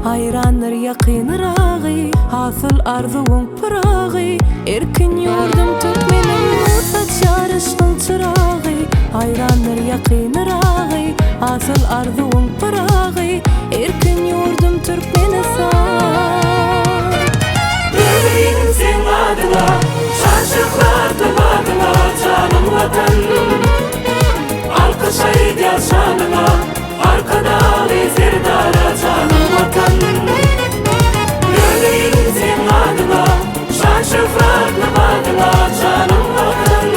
hayranlar yakınırağıy, hasıl arzuğun pırağıy. Erkin yurdum Türkmenim, saçar aşkın çırağıy. Hayranlar yakınırağıy, hasıl arzuğun pırağıy. Erkin yurdum Türkmenistan. Yüreğim sen adına, şaşıklardı adına, canım vatan. Alkış ayıdya şanına, arkada zerdara canım vatan. Yüreğim sen adına, şaşıklardı adına, canım vatan.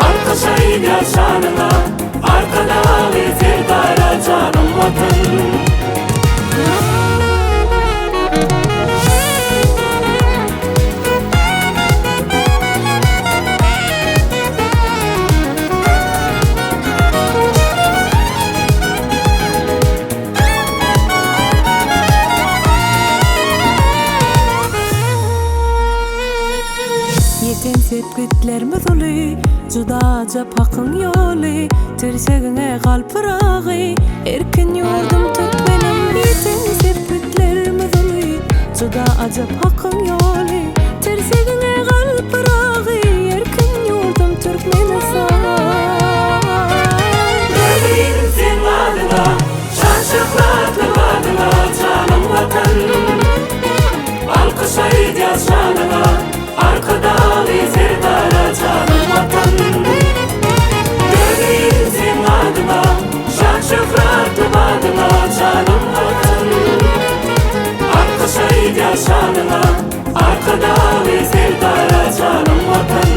Alkış ayıdya şanına, arkada zerdara canım vatan. Yeten sepkitlerimiz uli, juda ajap hakkın yoli. Tirşegine kalpırağıy, erkin yurdum Türkmenim. Yeten sepkitlerimiz uli, juda ajap hakkın yoli. Tirşegine kalpırağıy, erkin yurdum Türkmenistan. Yüreğim sen adına, şaşıklardı adına, canım vatan. Alkış ayıdya şanına, arkada zerdara canım vatan. Yüreğim sen adına, şaşıklardı adına, canım vatan. Alkış ayıdya şanına, arkada zerdara canım vatan.